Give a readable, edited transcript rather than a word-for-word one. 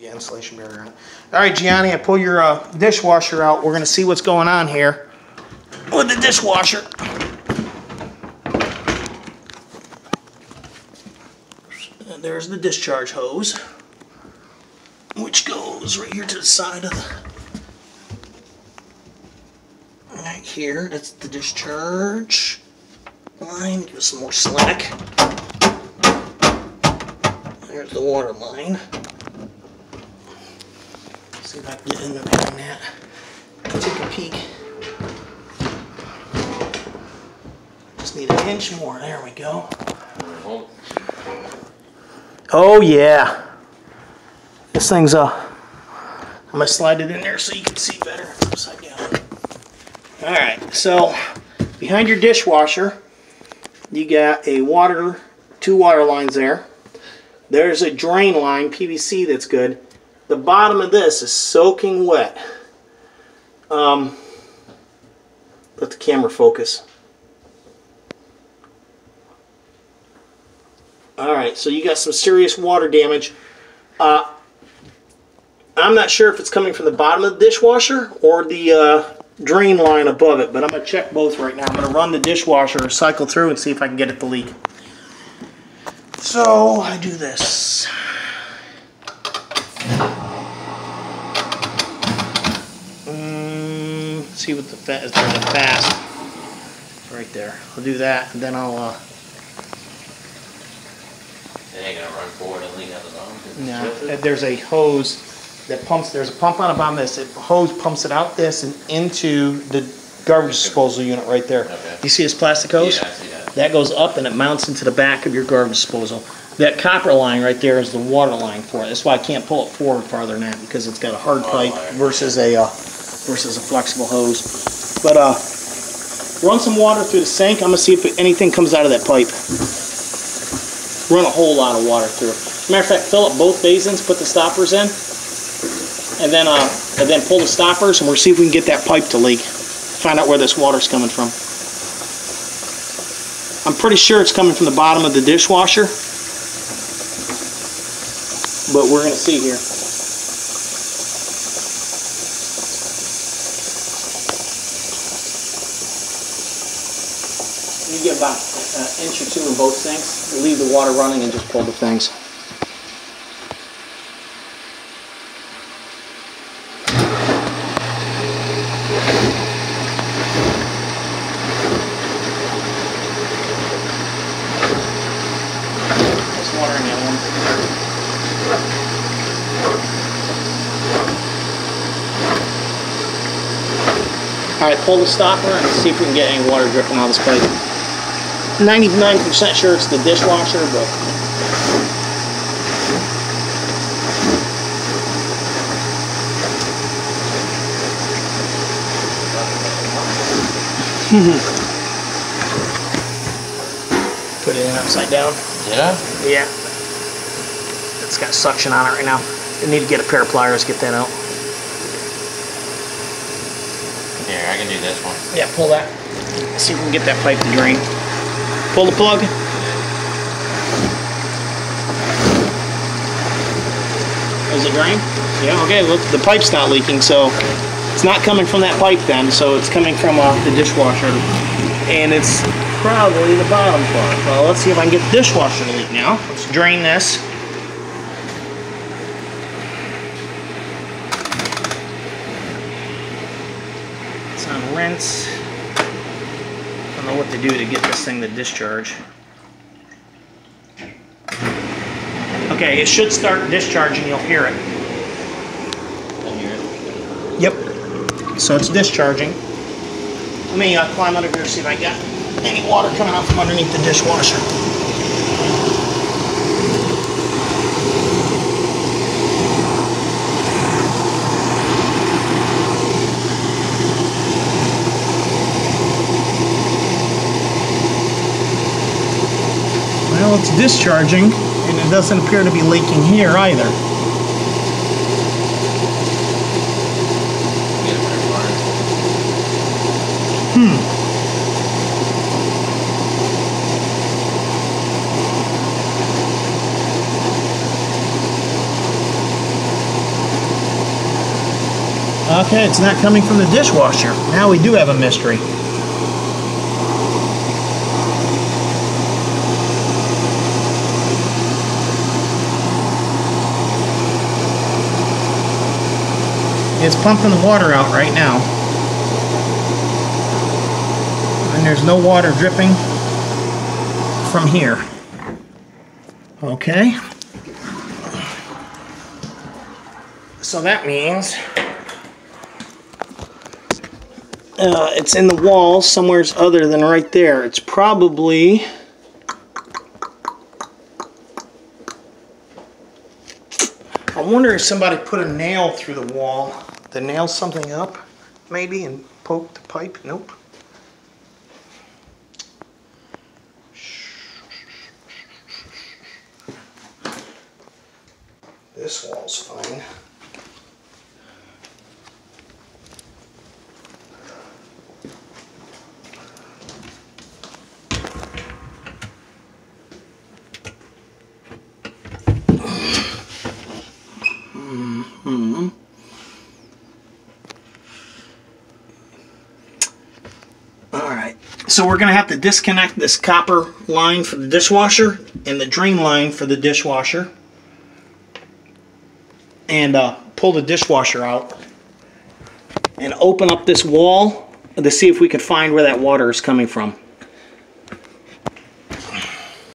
The insulation barrier on it. All right, Gianni, I pull your dishwasher out. We're going to see what's going on here with the dishwasher. And there's the discharge hose, which goes right here to the side of the... Right here, that's the discharge line. Give us some more slack. There's the water line. See if I can get in there behind that. Take a peek. Just need an inch more. There we go. Oh yeah. This thing's I'm gonna slide it in there so you can see better. It's upside down. Alright, so behind your dishwasher, you got a two water lines there. There's a drain line, PVC, that's good. The bottom of this is soaking wet. Let the camera focus. Alright, so you got some serious water damage. I'm not sure if it's coming from the bottom of the dishwasher or the drain line above it, but I'm going to check both right now. I'm going to run the dishwasher, cycle through, and see if I can get it to leak. So I do this. See what the there's a fast right there. I'll do that, and then I'll. It ain't gonna run forward and leak out the bottom. No, there's a hose that pumps. There's a pump on the bottom of this. The hose pumps it out this and into the garbage disposal unit right there. Okay. You see this plastic hose? Yeah, I see that. That goes up and it mounts into the back of your garbage disposal. That copper line right there is the water line for it. That's why I can't pull it forward farther than that, because it's got a hard pipe versus a flexible hose. But run some water through the sink. I'm gonna see if anything comes out of that pipe. Run a whole lot of water through. Matter of fact, fill up both basins, put the stoppers in, and then pull the stoppers, and we'll see if we can get that pipe to leak. Find out where this water's coming from. I'm pretty sure it's coming from the bottom of the dishwasher, but we're going to see here. You get about an inch or two in both sinks. You leave the water running and just pull the things. There's water in the other one. Alright, pull the stopper and see if we can get any water dripping out of this pipe. 99% sure it's the dishwasher, but put it in upside down. Yeah? Yeah. It's got suction on it right now. You need to get a pair of pliers, get that out. Here, I can do this one. Yeah, pull that. See if we can get that pipe to drain. Pull the plug. Is it drain? Yeah, okay, look, the pipe's not leaking, so it's not coming from that pipe then, so it's coming from the dishwasher. And it's probably the bottom part. Well, let's see if I can get the dishwasher to leak now. Let's drain this. It's on rinse. I don't know what to do to get this thing to discharge. Okay, it should start discharging, you'll hear it. I hear it. Yep. So it's discharging. Let me climb under here, see if I got any water coming out from underneath the dishwasher. Well, it's discharging, and it doesn't appear to be leaking here either. Okay, it's not coming from the dishwasher. Now we do have a mystery. It's pumping the water out right now. And there's no water dripping from here. Okay. So that means it's in the wall somewhere other than right there. It's probably... I wonder if somebody put a nail through the wall to nail something up, maybe, and poke the pipe. Nope. This wall's fine. Alright, so we're going to have to disconnect this copper line for the dishwasher and the drain line for the dishwasher and pull the dishwasher out and open up this wall to see if we can find where that water is coming from.